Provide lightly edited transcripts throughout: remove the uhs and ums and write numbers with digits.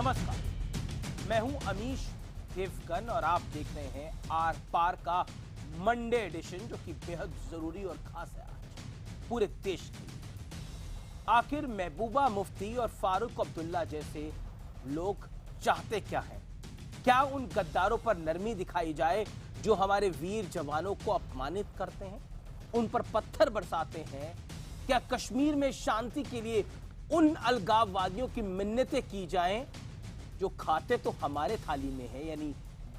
नमस्कार, मैं हूं अमीश देवगन और आप देख रहे हैं आर पार का मंडे एडिशन, जो कि बेहद जरूरी और खास है आज पूरे देश के लिए। आखिर महबूबा मुफ्ती और फारूक अब्दुल्ला जैसे लोग चाहते क्या हैं? क्या उन गद्दारों पर नरमी दिखाई जाए जो हमारे वीर जवानों को अपमानित करते हैं, उन पर पत्थर बरसाते हैं? क्या कश्मीर में शांति के लिए उन अलगाववादियों की मिन्नतें की जाएं जो खाते तो हमारे थाली में है, यानी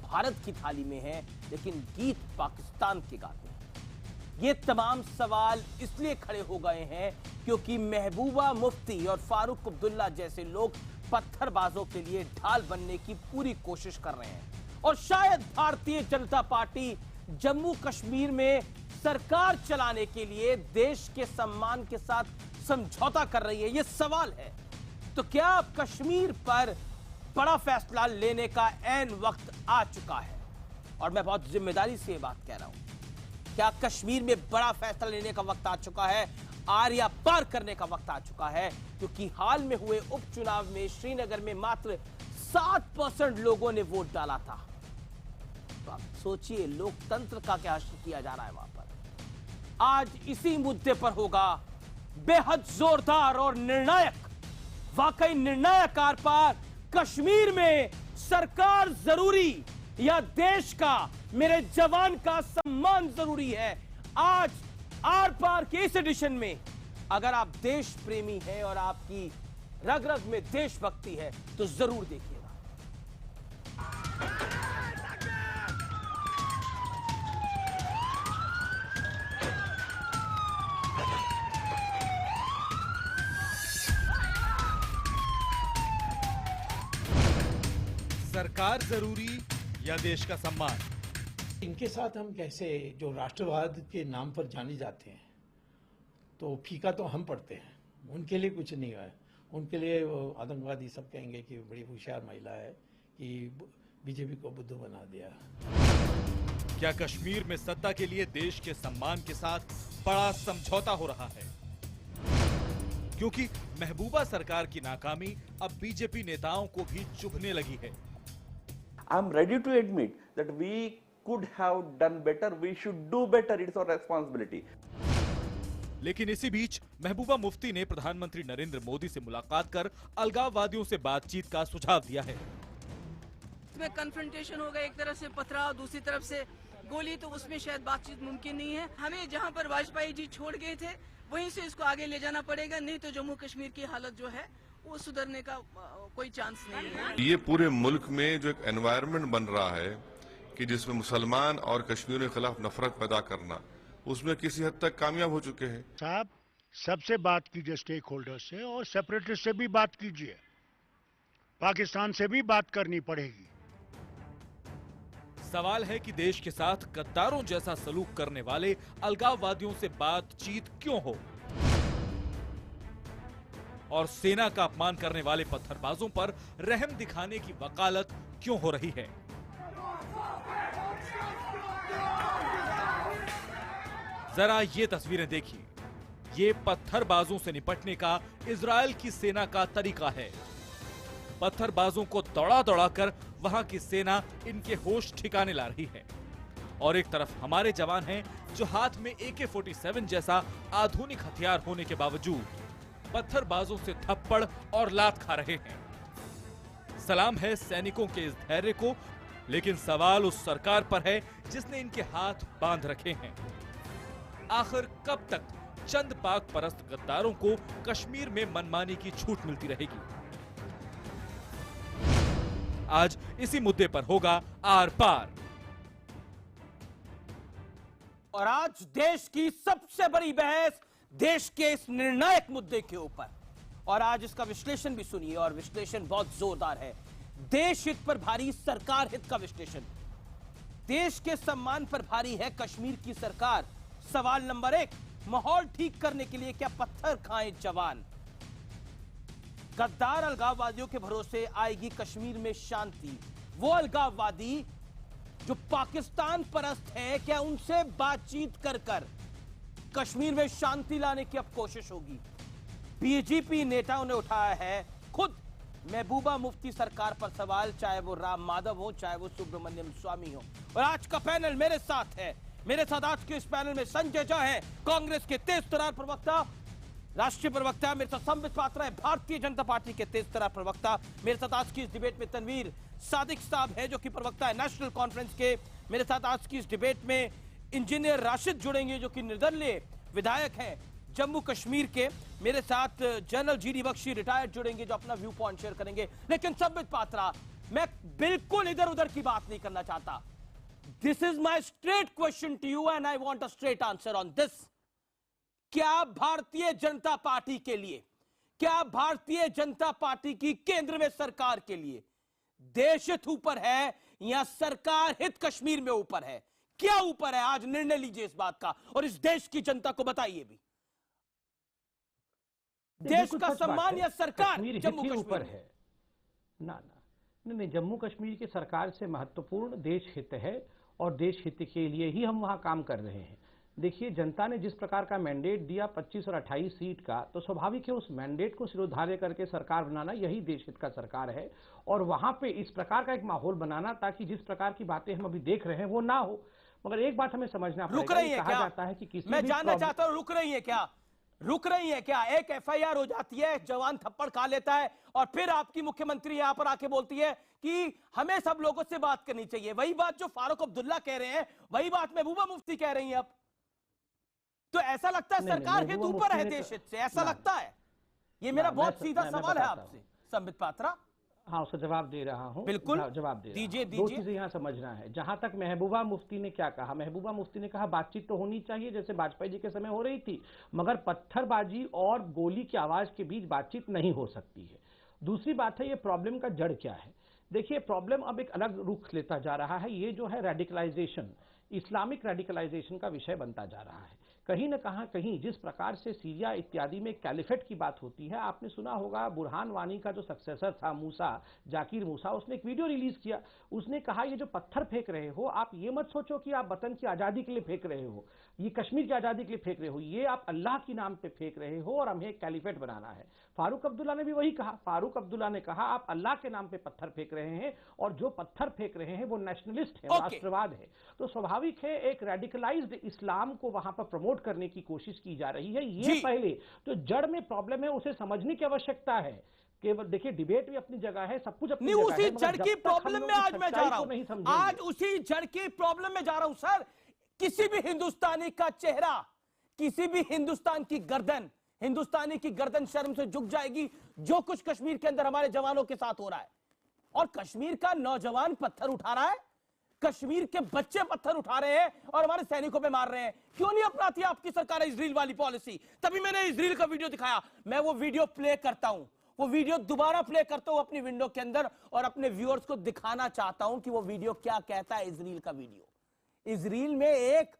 भारत की थाली में है, लेकिन गीत पाकिस्तान के गाते हैं? ये तमाम सवाल इसलिए खड़े हो गए हैं क्योंकि महबूबा मुफ्ती और फारूक अब्दुल्ला जैसे लोग पत्थरबाजों के लिए ढाल बनने की पूरी कोशिश कर रहे हैं। और शायद भारतीय जनता पार्टी जम्मू कश्मीर में सरकार चलाने के लिए देश के सम्मान के साथ समझौता कर रही है। यह सवाल है, तो क्या अब कश्मीर पर बड़ा फैसला लेने का ऐन वक्त आ चुका है? और मैं बहुत जिम्मेदारी से यह बात कह रहा हूं, क्या कश्मीर में बड़ा फैसला लेने का वक्त आ चुका है, आर या पार करने का वक्त आ चुका है? क्योंकि हाल में हुए उपचुनाव में श्रीनगर में मात्र 7% लोगों ने वोट डाला था। तो आप सोचिए लोकतंत्र का क्या किया जा रहा है वहां पर। आज इसी मुद्दे पर होगा बेहद जोरदार और निर्णायक, वाकई निर्णायक आर पार। कश्मीर में सरकार जरूरी या देश का, मेरे जवान का सम्मान जरूरी है? आज आर पार के इस एडिशन में अगर आप देश प्रेमी हैं और आपकी रग रग में देशभक्ति है तो जरूर देखिएगा। सरकार जरूरी या देश का सम्मान? इनके साथ हम कैसे, जो राष्ट्रवाद के नाम पर जाने जाते हैं, तो फीका तो हम पढ़ते हैं, उनके लिए कुछ नहीं है। उनके लिए वो आतंकवादी सब कहेंगे कि बड़ी होशियार महिला है कि बीजेपी को बुद्धू बना दिया। क्या कश्मीर में सत्ता के लिए देश के सम्मान के साथ बड़ा समझौता हो रहा है? क्योंकि महबूबा सरकार की नाकामी अब बीजेपी नेताओं को भी चुभने लगी है। I'm ready to admit that we could have done better. We should do better. It's our responsibility. लेकिन इसी बीच महबूबा मुफ्ती ने प्रधानमंत्री नरेंद्र मोदी से मुलाकात कर अलगाववादियों से बातचीत का सुझाव दिया है। इसमें कन्फ्रंटेशन होगा, एक तरफ से पथराव, दूसरी तरफ से गोली, तो उसमें शायद बातचीत मुमकिन नहीं है। हमें जहां पर वाजपेयी जी छोड़ गए थे वहीं से इसको आगे ले जाना पड़ेगा, नहीं तो जम्मू कश्मीर की हालत जो है वो सुधरने का कोई चांस नहीं है। ये पूरे मुल्क में जो एक एनवायरनमेंट बन रहा है कि जिसमें मुसलमान और कश्मीरियों के खिलाफ नफरत पैदा करना, उसमें किसी हद तक कामयाब हो चुके हैं। साहब, सबसे बात कीजिए, स्टेक होल्डर से, और सेपरेटिस्ट से भी बात कीजिए, पाकिस्तान से भी बात करनी पड़ेगी। सवाल है कि देश के साथ गद्दारों जैसा सलूक करने वाले अलगाववादियों से बातचीत क्यों हो, और सेना का अपमान करने वाले पत्थरबाजों पर रहम दिखाने की वकालत क्यों हो रही है? जरा ये तस्वीरें देखिए। ये पत्थरबाजों से निपटने का इजरायल की सेना का तरीका है। पत्थरबाजों को दौड़ा दौड़ा कर वहां की सेना इनके होश ठिकाने ला रही है, और एक तरफ हमारे जवान हैं जो हाथ में AK-47 जैसा आधुनिक हथियार होने के बावजूद पत्थरबाजों से थप्पड़ और लात खा रहे हैं। सलाम है सैनिकों के इस धैर्य को, लेकिन सवाल उस सरकार पर है जिसने इनके हाथ बांध रखे हैं। आखिर कब तक चंद पाक परस्त गद्दारों को कश्मीर में मनमानी की छूट मिलती रहेगी? आज इसी मुद्दे पर होगा आर पार। और आज देश की सबसे बड़ी बहस देश के इस निर्णायक मुद्दे के ऊपर, और आज इसका विश्लेषण भी सुनिए, और विश्लेषण बहुत जोरदार है। देश हित पर भारी, सरकार हित का विश्लेषण। देश के सम्मान पर भारी है कश्मीर की सरकार। सवाल नंबर 1, माहौल ठीक करने के लिए क्या पत्थर खाएं जवान? गद्दार अलगाववादियों के भरोसे आएगी कश्मीर में शांति? वो अलगाववादी जो पाकिस्तान परस्त है, क्या उनसे बातचीत कर कर कश्मीर में शांति लाने की अब कोशिश होगी? बीजेपी नेताओं ने उठाया है खुद महबूबा मुफ्ती सरकार पर सवाल, चाहे वो राम माधव हो, चाहे वो सुब्रमण्यम स्वामी हो। और आज का पैनल मेरे साथ है। मेरे साथ आज के इस पैनल में संजय झा है, कांग्रेस के तेज तरार प्रवक्ता, राष्ट्रीय प्रवक्ता। मेरे साथ संबित पात्रा है, भारतीय जनता पार्टी के तेज तरार प्रवक्ता। मेरे साथ आज की इस डिबेट में तनवीर सादिक साहब है, जो कि प्रवक्ता है नेशनल कॉन्फ्रेंस के। मेरे साथ आज की इस डिबेट में इंजीनियर राशिद जुड़ेंगे, जो कि निर्दलीय विधायक हैं जम्मू कश्मीर के। मेरे साथ जनरल जीडी बख्शी रिटायर्ड जुड़ेंगे, जो अपना व्यू पॉइंट शेयर करेंगे। लेकिन संबित पात्रा, मैं बिल्कुल इधर उधर की बात नहीं करना चाहता। This is my straight question to you and I want a straight answer on this. क्या भारतीय जनता पार्टी के लिए, क्या भारतीय जनता पार्टी की केंद्र में सरकार के लिए देश हित ऊपर है या सरकार हित कश्मीर में ऊपर है? क्या ऊपर है? आज निर्णय लीजिए इस बात का और इस देश की जनता को बताइए भी। देश का सम्मान या सरकार जम्मू कश्मीर ऊपर है? ना नहीं, जम्मू कश्मीर की सरकार से महत्वपूर्ण देश हित है और देश हित के लिए ही हम वहां काम कर रहे हैं। देखिए, जनता ने जिस प्रकार का मैंडेट दिया 25 और 28 सीट का, तो स्वाभाविक है उस मैंडेट को सिरोधार्य करके सरकार बनाना यही देश हित का सरकार है। और वहां पे इस प्रकार का एक माहौल बनाना ताकि जिस प्रकार की बातें हम अभी देख रहे हैं वो ना हो। मगर एक बात हमें समझना पड़ेगा, रुक रही है कहा क्या? जाता है कि किसी मैं भी जानना चाहता हूं, रुक रही है क्या? रुक रही है क्या? एक एफआईआर हो जाती है, जवान थप्पड़ खा लेता है और फिर आपकी मुख्यमंत्री यहां पर आके बोलती है कि हमें सब लोगों से बात करनी चाहिए। वही बात जो फारूक अब्दुल्ला कह रहे हैं, वही बात महबूबा मुफ्ती कह रही हैं। अब तो ऐसा लगता है सरकार हित ऊपर है देश हित से, ऐसा लगता है? ये मेरा बहुत सीधा सवाल है आपसे संबित पात्रा। हाँ, उसका जवाब दे रहा हूं। बिल्कुल जवाब दे दीजिए। दो चीजें यहाँ समझना है। जहां तक महबूबा मुफ्ती ने क्या कहा, महबूबा मुफ्ती ने कहा बातचीत तो होनी चाहिए जैसे वाजपेयी जी के समय हो रही थी, मगर पत्थरबाजी और गोली की आवाज के बीच बातचीत नहीं हो सकती है। दूसरी बात है, ये प्रॉब्लम का जड़ क्या है? देखिए, प्रॉब्लम अब एक अलग रुख लेता जा रहा है। ये जो है रेडिकलाइजेशन, इस्लामिक रेडिकलाइजेशन का विषय बनता जा रहा है। कहीं न कहीं जिस प्रकार से सीरिया इत्यादि में कैलिफेट की बात होती है, आपने सुना होगा बुरहान वानी का जो सक्सेसर था मूसा, जाकिर मूसा, उसने एक वीडियो रिलीज किया। उसने कहा ये जो पत्थर फेंक रहे हो, आप ये मत सोचो कि आप वतन की आजादी के लिए फेंक रहे हो, ये कश्मीर की आजादी के लिए फेंक रहे हो, ये आप अल्लाह के नाम पे फेंक रहे हो और हमें कैलिफेट बनाना है। फारूक अब्दुल्ला ने भी वही कहा। फारूक अब्दुल्ला ने कहा आप अल्लाह के नाम पे पत्थर फेंक रहे हैं और जो पत्थर फेंक रहे हैं वो नेशनलिस्ट है, राष्ट्रवाद है। तो स्वाभाविक है एक रेडिकलाइज्ड इस्लाम को वहां पर प्रमोट करने की कोशिश की जा रही है। ये पहले तो जड़ में प्रॉब्लम है, उसे समझने की आवश्यकता है। केवल देखिए, डिबेट भी अपनी जगह है, सब कुछ अपनी जगह है। उसी जड़ की प्रॉब्लम में आज मैं जा रहा हूं। आज उसी जड़ की प्रॉब्लम में जा रहा हूं सर। किसी भी हिंदुस्तानी का चेहरा, किसी भी हिंदुस्तान की गर्दन, हिंदुस्तानी की गर्दन शर्म से झुक जाएगी जो कुछ कश्मीर के अंदर हमारे जवानों के साथ हो रहा है। और कश्मीर का नौजवान पत्थर उठा रहा है, कश्मीर के बच्चे पत्थर उठा रहे हैं और हमारे सैनिकों पे मार रहे हैं। क्यों नहीं अपनाती आपकी सरकार इजराइल वाली पॉलिसी? तभी मैंने इजराइल का वीडियो दिखाया। मैं वो वीडियो प्ले करता हूं, वो वीडियो दोबारा प्ले करता हूं अपनी विंडो के अंदर और अपने व्यूअर्स को दिखाना चाहता हूं कि वो वीडियो क्या कहता है। इजराइल का वीडियो, इजराइल में एक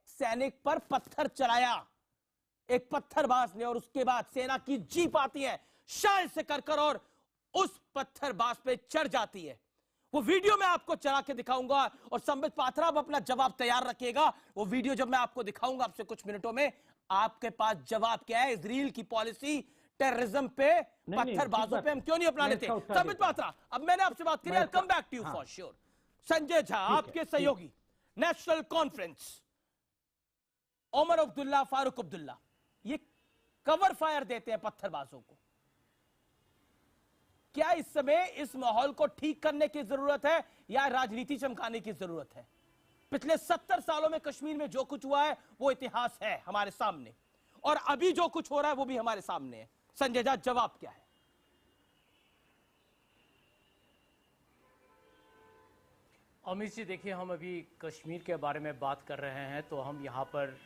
सैनिक पर पत्थर चलाया एक पत्थरबाज ने और उसके बाद सेना की जीप आती है शान से कर और उस पत्थरबाज पे चढ़ जाती है। वो वीडियो मैं आपको चला के दिखाऊंगा और संबित पात्रा आप अपना जवाब तैयार रखिएगा। वो वीडियो जब मैं आपको दिखाऊंगा आपसे कुछ मिनटों में, आपके पास जवाब क्या है। इजराइल की पॉलिसी टेररिज्म पे, पत्थरबाजों पे हम क्यों नहीं अपना लेते? संबित पात्रा, अब मैंने आपसे बात करी, come back to you for sure. Sanjay Jha, आपके सहयोगी नेशनल कॉन्फ्रेंस, ओमर अब्दुल्ला, फारूक अब्दुल्ला, ये कवर फायर देते हैं पत्थरबाजों को। क्या इस समय इस माहौल को ठीक करने की जरूरत है या राजनीति चमकाने की जरूरत है? पिछले 70 सालों में कश्मीर में जो कुछ हुआ है वो इतिहास है हमारे सामने और अभी जो कुछ हो रहा है वो भी हमारे सामने है। संजय झा, जवाब क्या है? अमित जी, देखिए, हम अभी कश्मीर के बारे में बात कर रहे हैं तो हम यहाँ पर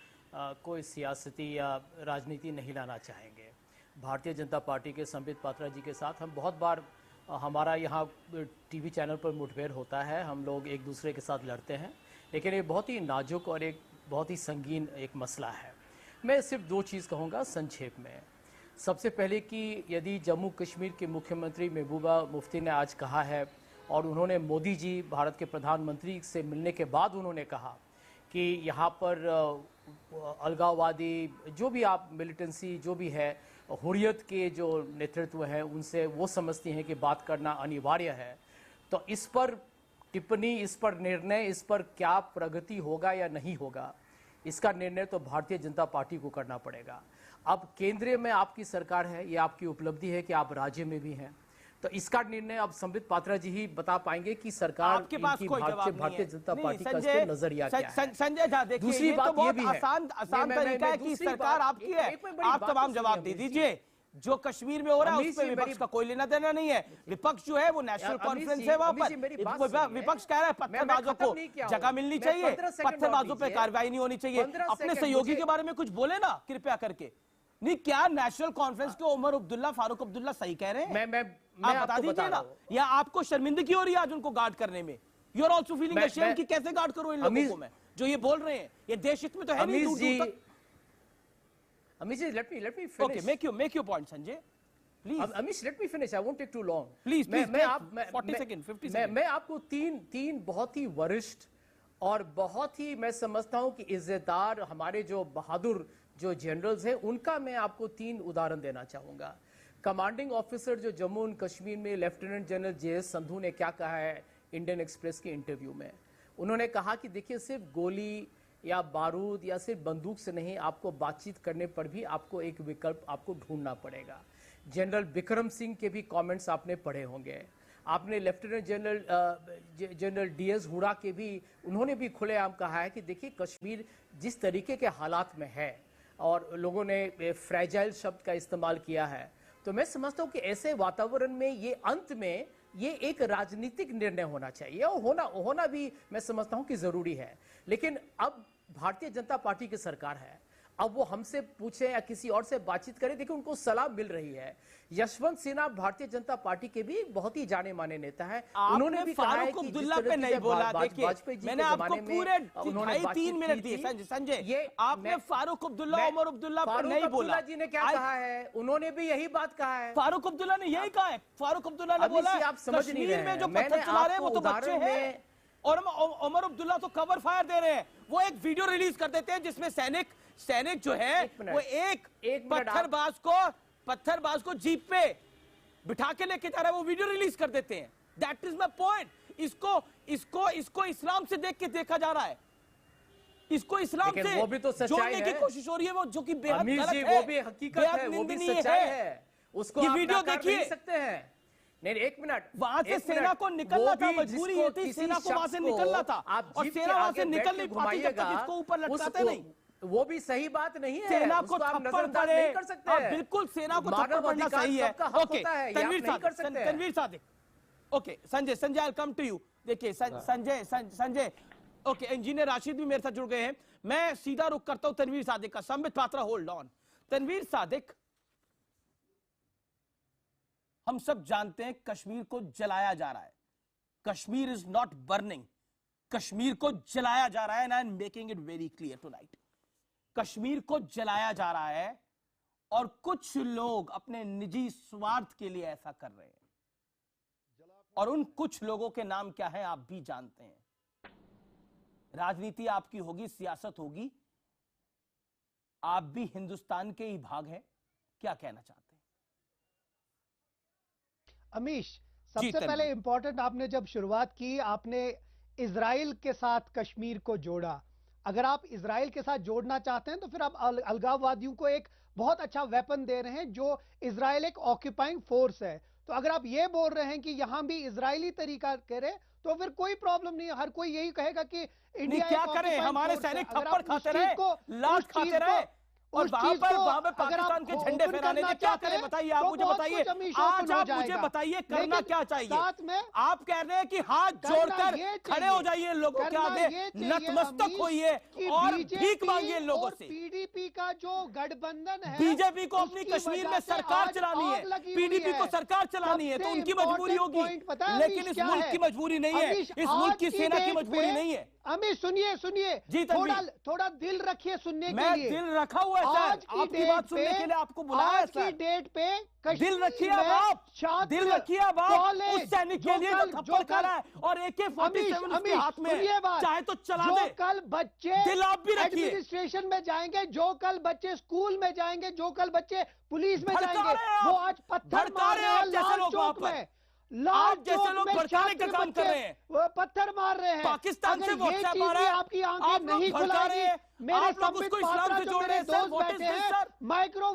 कोई सियासती या राजनीति नहीं लाना चाहेंगे। भारतीय जनता पार्टी के संबित पात्रा जी के साथ हम बहुत बार हमारा यहाँ टीवी चैनल पर मुठभेड़ होता है, हम लोग एक दूसरे के साथ लड़ते हैं, लेकिन ये बहुत ही नाजुक और एक बहुत ही संगीन एक मसला है। मैं सिर्फ दो चीज़ कहूँगा संक्षेप में। सबसे पहले कि यदि जम्मू कश्मीर के मुख्यमंत्री महबूबा मुफ्ती ने आज कहा है और उन्होंने मोदी जी भारत के प्रधानमंत्री से मिलने के बाद उन्होंने कहा कि यहाँ पर अलगाववादी जो भी आप मिलिटेंसी जो भी है, हुर्रियत के जो नेतृत्व है उनसे वो समझती हैं कि बात करना अनिवार्य है। तो इस पर टिप्पणी, इस पर निर्णय, इस पर क्या प्रगति होगा या नहीं होगा, इसका निर्णय तो भारतीय जनता पार्टी को करना पड़ेगा। अब केंद्र में आपकी सरकार है, ये आपकी उपलब्धि है कि आप राज्य में भी हैं, तो इसका निर्णय अब संबित पात्रा जी ही बता पाएंगे कि सरकार आपके पास कोई जवाब नहीं है। भारतीय जनता पार्टी का संजय, नजरिया क्या है। संजय झा, देखिए दूसरी ये बात तो बहुत ये भी है। आसान तरीका है कि सरकार आपकी है, आप तमाम जवाब दे दीजिए। जो कश्मीर में हो रहा है उस पर विपक्ष का कोई लेना देना नहीं है। विपक्ष जो है वो नेशनल कॉन्फ्रेंस है, वहां पर विपक्ष कह रहा है पत्थरबाजों को जगह मिलनी चाहिए, पत्थरबाजों पे कार्रवाई नहीं होनी चाहिए। अपने सहयोगी के बारे में कुछ बोले ना कृपया करके। नहीं, क्या नेशनल कॉन्फ्रेंस के उमर अब्दुल्ला, फारूक अब्दुल्ला सही कह रहे हैं? आप बता दीजिए ना, या आपको शर्मिंदगी हो रही है आज उनको गार्ड करने में? You are also feeling ashamed कि कैसे गार्ड करूं इन लोगों को मैं, जो ये बोल रहे हैं? ये देश हित में तो है नहीं दूर दूर तक। Amish, let me finish. Okay, make your point, Sanjay. Please. Amish, let me finish. I won't take too long. Please, 40 second, 50 second. मैं आपको तीन बहुत ही वरिष्ठ और बहुत ही मैं समझता हूं कि इज्जतदार हमारे जो बहादुर जो जनरल्स हैं उनका मैं आपको 3 उदाहरण देना चाहूंगा। कमांडिंग ऑफिसर जो जम्मू एंड कश्मीर में लेफ्टिनेंट जनरल JS संधू ने क्या कहा है इंडियन एक्सप्रेस के इंटरव्यू में, उन्होंने कहा कि देखिए सिर्फ गोली या बारूद या सिर्फ बंदूक से नहीं, आपको बातचीत करने पर भी आपको एक विकल्प आपको ढूंढना पड़ेगा। जनरल बिक्रम सिंह के भी कमेंट्स आपने पढ़े होंगे, आपने लेफ्टिनेंट जनरल DS हुडा के भी, उन्होंने भी खुलेआम कहा है कि देखिए कश्मीर जिस तरीके के हालात में है और लोगों ने फ्रेजाइल शब्द का इस्तेमाल किया है, तो मैं समझता हूं कि ऐसे वातावरण में ये अंत में ये एक राजनीतिक निर्णय होना चाहिए और होना भी मैं समझता हूं कि जरूरी है। लेकिन अब भारतीय जनता पार्टी की सरकार है, अब वो हमसे पूछे या किसी और से बातचीत करें, देखिए उनको सलाह मिल रही है। यशवंत सिन्हा भारतीय जनता पार्टी के भी एक बहुत ही जाने माने नेता है, उन्होंने भी कहा है कि अब्दुल्ला पे नहीं बोला। देखिए मैंने आपको पूरे 2.5-3 मिनट दिए संजय, ये आपने फारूक अब्दुल्ला, उमर अब्दुल्ला पे नहीं बोला। जी ने क्या कहा है, उन्होंने भी यही बात कहा है। फारूक अब्दुल्ला ने यही कहा है, फारूक अब्दुल्ला ने बोला आप समझ नहीं रहे में जो पत्थर चला रहे हैं वो तो बच्चे हैं, और उमर अब्दुल्ला तो कवर फायर दे रहे हैं। वो एक वीडियो रिलीज कर देते हैं जिसमें सैनिक जो है वो एक पत्थरबाज को जीप पे बिठा के लेके जा रहा है, वो वीडियो रिलीज कर देते हैं। That is my point. इसको इस्लाम से देख के देखा जा रहा है, इसको इस्लाम से वो भी तो जोड़ने की कोशिश हो रही है, वो जो कि बेहद गलत है, वो भी हकीकत है, वो भी सच्चाई है। उसको ये वीडियो देखिए सकते हैं। नहीं, एक मिनट, वहां से सेना को निकलना था, मजबूरी ये थी, सेना को वहां से निकलना था, और सेना वहां से निकल नहीं पाती जब तक इसको ऊपर लटकाते नहीं। वो भी सही बात नहीं है, सेना को थप्पड़ पड़े नहीं कर सकते हैं। बिल्कुल सेना को थप्पड़ पड़ना सही है। Okay Tanveer Sadiq, okay Sanjay I come to you. देखिए संजय ओके, इंजीनियर राशिद भी मेरे साथ जुड़ गए हैं, मैं सीधा रुख करता हूं तनवीर सादिक का। Sambit Patra hold on. तनवीर सादिक, हम सब जानते हैं कश्मीर को जलाया जा रहा है, Kashmir is not burning, Kashmir को जलाया जा रहा है, and I am making it very clear tonight. Kashmir को जलाया जा रहा है और कुछ लोग अपने निजी स्वार्थ के लिए ऐसा कर रहे हैं, और उन कुछ लोगों के नाम क्या है आप भी जानते हैं। राजनीति आपकी होगी, सियासत होगी, आप भी हिंदुस्तान के ही भाग हैं, क्या कहना चाहते हैं? अमीश, सबसे पहले इंपॉर्टेंट, आपने जब शुरुआत की आपने इजराइल के साथ कश्मीर को जोड़ा। अगर आप इजराइल के साथ जोड़ना चाहते हैं तो फिर आप अलगाववादियों को एक बहुत अच्छा वेपन दे रहे हैं, जो इजराइल एक ऑक्यूपाइंग फोर्स है। तो अगर आप ये बोल रहे हैं कि यहां भी इजरायली तरीका करे तो फिर कोई प्रॉब्लम नहीं है। हर कोई यही कहेगा कि इंडिया क्या करे, हमारे सैनिक थप्पड़ खाते रहे, लात खाते रहे, और वहां पे पाकिस्तान के झंडे फहराने के क्या करें? बताइए, आप मुझे बताइए, आज आप मुझे बताइए करना क्या चाहिए? आप कह रहे हैं कि हाथ जोड़कर खड़े हो जाइए, लोगों के आगे नतमस्तक होइए और भीख मांगिए लोगों से। पीडीपी का जो गठबंधन है, बीजेपी को अपनी कश्मीर में सरकार चलानी है, पीडीपी को सरकार चलानी है, तो उनकी मजबूरी होगी, लेकिन इस मुल्क की मजबूरी नहीं है, इस मुल्क की सेना की मजबूरी नहीं है। अमित सुनिए सुनिए, जी, थोड़ा दिल रखिए सुनने के मैं लिए। दिल रखा हुआ है आज सर, आपकी बात सुनने के लिए आपको बुलाया है आज की सर। डेट पे दिल रखिए अब आप, दिल रखिए अब आप उस सैनिक के लिए जो थप्पड़ खा रहा है और AK-47 उसके हाथ में है, चाहे तो चला दे। जो कल बच्चे दिल आप भी रखिए। एडमिनिस्ट्रेशन में जाएंगे, जो कल बच्चे स्कूल में जाएंगे, जो कल बच्चे पुलिस में भड़का जाएंगे, रहे हैं वो आप, आज पत्थर भड़का मार रहे रहे हैं हैं आप जैसे लाल लोग वहां चौक पर। में। लाल आप जैसे चौक लोग में भड़काने का छात्र काम कर बच्चे रहे हैं। वो पत्थर मार रहे हैं। पाकिस्तान से अगर ये व्हाट्सएप चीज आ रहा भी है, आपकी आप आंखें लोग नहीं भड़का रहे हैं, मेरे आप लोग संबित उसको इस्लाम पात्रा से जो जोड़ रहे मेरे हैं सर। दोस्त व्हाट इज बैठे दिस हैं, सर? माइक्रो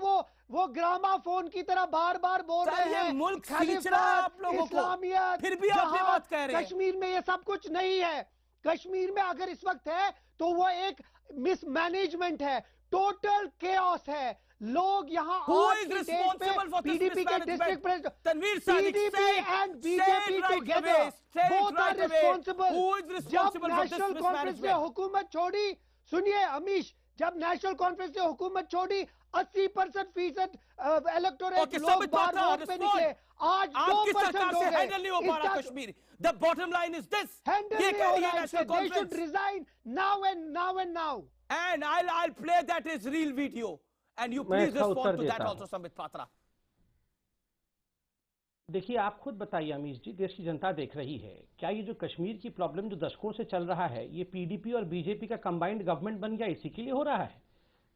वो ग्रामाफोन की तरह बार बार बोल सर, रहे ये हैं मुल्क खींच रहा है आप लोगों को, इस्लामियत, फिर भी आप ये जहाद। बात कह रहे हैं। कश्मीर में ये सब कुछ नहीं है। कश्मीर में अगर इस वक्त है तो वो एक मिसमैनेजमेंट है, टोटल केओस है। लोग यहाँ Who is responsible for this PDP के mismanagement? District president, Tanveer Sadiq, PDP say it, and say BJP it right together, away, say it both are right away. responsible. Who is responsible जब for this national conference ने mismanagement? हुकूमत छोड़ी, सुनिए अमीश, जब national conference ने हुकूमत छोड़ी 80% electorate Okay, लोग Samit बाहर Patra, वोट पे निकले, आज आपकी 2% सरकार हो से गए। हैंडल नहीं हो पा रहा Kashmir. The bottom line is this. Handle ये नहीं कह हो रही रहा है है, national they should conference. resign now and now. And I'll play that is real video. And you मैं please इसका respond उत्तर to that देता also, Samit Patra. देखिए, आप खुद बताइए अमीश जी, देश की जनता देख रही है, क्या ये जो कश्मीर की प्रॉब्लम जो दशकों से चल रहा है, ये पीडीपी और बीजेपी का कंबाइंड गवर्नमेंट बन गया इसी के लिए हो रहा है?